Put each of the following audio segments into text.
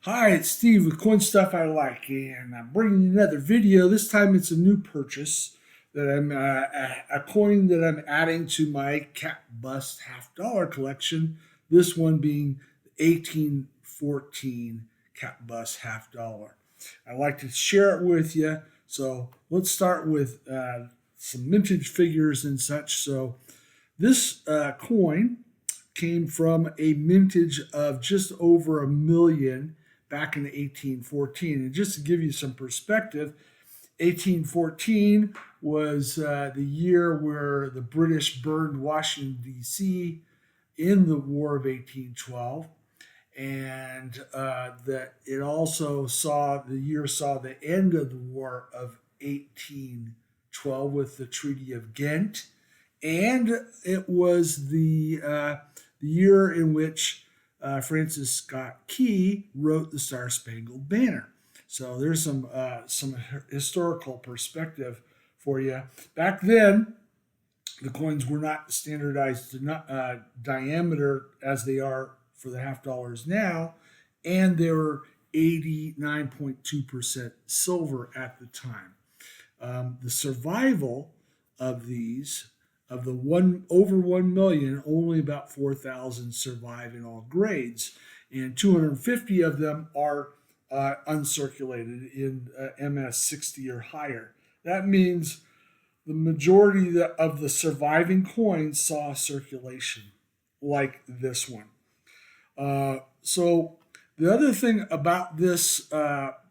Hi, it's Steve with Coin Stuff I Like, and I'm bringing you another video. This time it's a new purchase that I'm a coin that I'm adding to my Cap Bust half dollar collection. This one being the 1814 Cap Bust half dollar. I'd like to share it with you. So let's start with some vintage figures and such. So this coin came from a mintage of just over a million back in 1814. And just to give you some perspective, 1814 was the year where the British burned Washington, D.C. in the War of 1812. And that it also saw the end of the War of 1812 with the Treaty of Ghent, and it was the year in which Francis Scott Key wrote the Star Spangled Banner. So there's some historical perspective for you. Back then, the coins were not standardized diameter as they are for the half dollars now, and they were 89.2% silver at the time. The survival of these, of the one over 1 million, only about 4,000 survive in all grades, and 250 of them are uncirculated in MS 60 or higher. That means the majority of the surviving coins saw circulation, like this one. So the other thing about this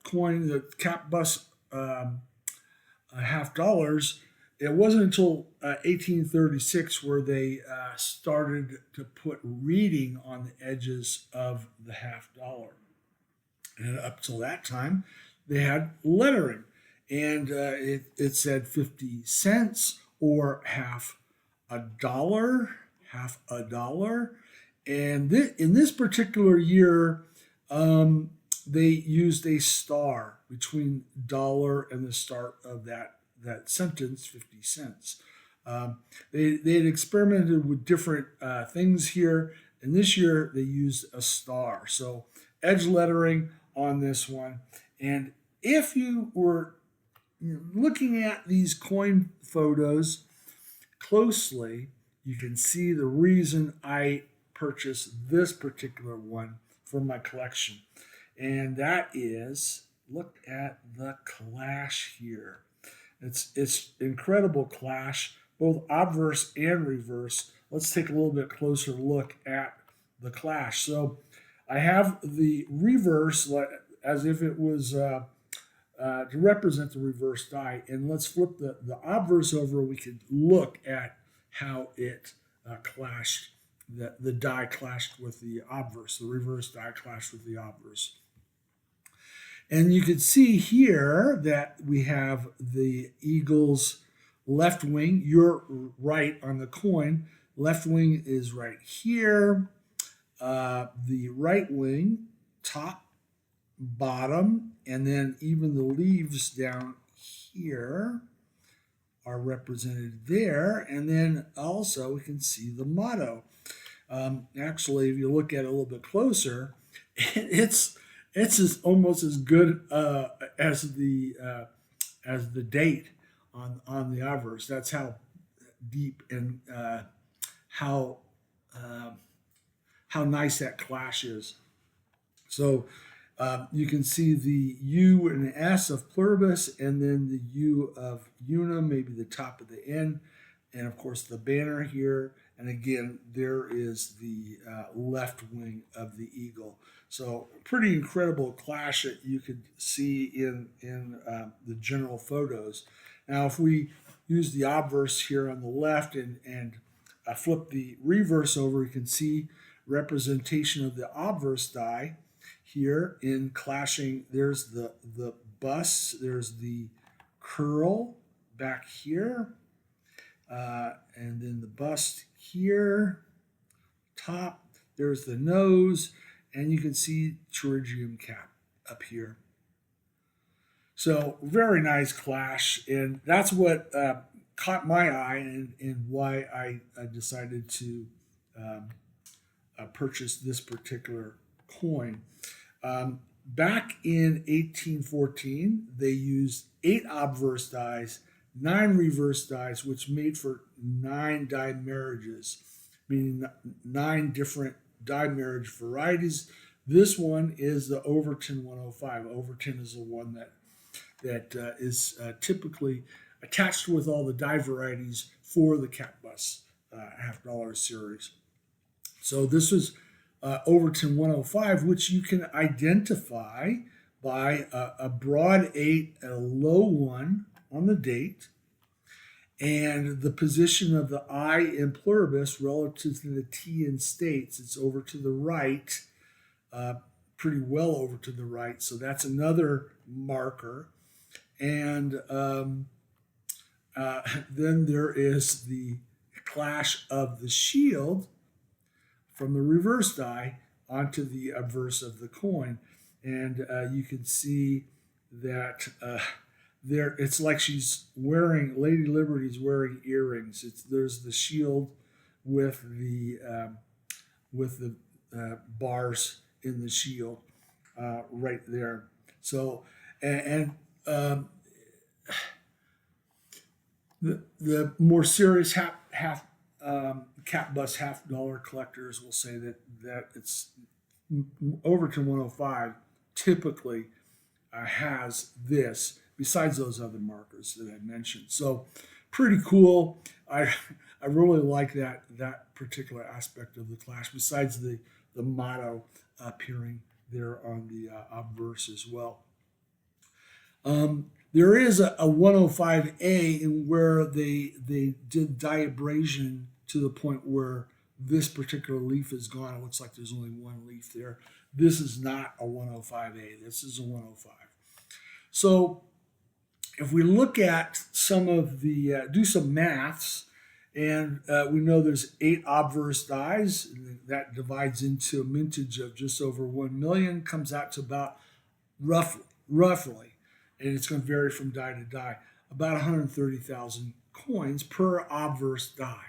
coin, the Cap Bust half dollars, it wasn't until 1836 where they started to put reading on the edges of the half dollar. And up till that time, they had lettering. And it said 50 cents or half a dollar. And in this particular year, they used a star between dollar and the start of that sentence, 50 cents. They had experimented with different things here, and this year they used a star. So edge lettering on this one. And if you were looking at these coin photos closely, you can see the reason I purchased this particular one for my collection. And that is, look at the clash here. It's incredible clash, both obverse and reverse. Let's take a little bit closer look at the clash. So I have the reverse as if it was to represent the reverse die. And let's flip the obverse over. We could look at how it clashed, the die clashed with the obverse. The reverse die clashed with the obverse. And you can see here that we have the eagle's left wing. You're right on the coin. Left wing is right here. The right wing, top, bottom, and then even the leaves down here are represented there. And then also we can see the motto. Actually, if you look at it a little bit closer, it's almost as good as the date on the obverse. That's how deep and how nice that clash is. So you can see the U and S of pluribus, and then the U of unum, maybe the top of the N, and of course the banner here. And again, there is the left wing of the eagle. So pretty incredible clash that you could see in the general photos. Now, if we use the obverse here on the left and flip the reverse over, you can see representation of the obverse die here in clashing. There's the bust, there's the curl back here, and then the bust here, top, there's the nose, and you can see pterygium cap up here. So very nice clash, and that's what caught my eye and why I decided to purchase this particular coin. back in 1814, they used 8 obverse dies, 9 reverse dies, which made for 9 die marriages, meaning 9 different die marriage varieties. This one is the Overton 105. Overton is the one that is typically attached with all the die varieties for the Cat Bus $half series. So this is Overton 105, which you can identify by a broad 8 and a low 1 on the date, and the position of the I in pluribus relative to the T in states. It's over to the right, pretty well over to the right. So that's another marker. And then there is the clash of the shield from the reverse die onto the obverse of the coin. And you can see that there, it's like she's wearing, Lady Liberty's wearing earrings. There's the shield with the bars in the shield right there. So, the more serious Cat Bus $half collectors will say that it's Overton 105 typically has this besides those other markers that I mentioned. So pretty cool. I really like that particular aspect of the clash, besides the motto appearing there on the obverse as well. There is a 105A in where they did diabrasion to the point where this particular leaf is gone. It looks like there's only one leaf there. This is not a 105A. This is a 105. So if we look at some of the, do some maths, and we know there's 8 obverse dies, and that divides into a mintage of just over 1 million, comes out to about roughly, and it's going to vary from die to die, about 130,000 coins per obverse die.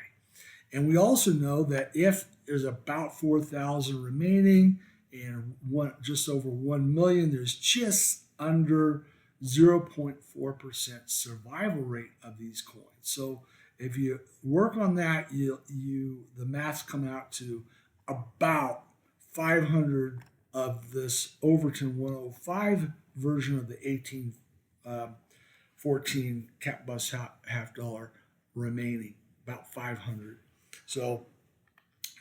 And we also know that if there's about 4,000 remaining and just over 1 million, there's just under 0.4% survival rate of these coins. So if you work on that, the maths come out to about 500 of this Overton 105 version of the 1814 Cat Bus $half remaining, about 500. So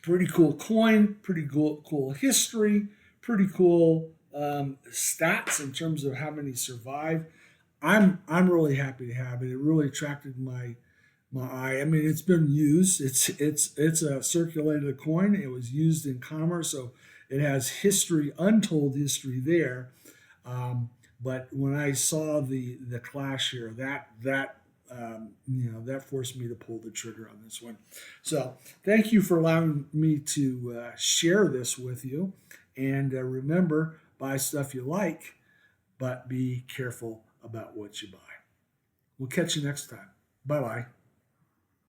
pretty cool coin, pretty cool history, pretty cool stats in terms of how many survive. I'm really happy to have it. It really attracted my eye. I mean, it's been used. It's a circulated coin. It was used in commerce, so it has history, untold history there. But when I saw the clash here, that forced me to pull the trigger on this one. So thank you for allowing me to share this with you. And remember, buy stuff you like, but be careful about what you buy. We'll catch you next time. Bye-bye.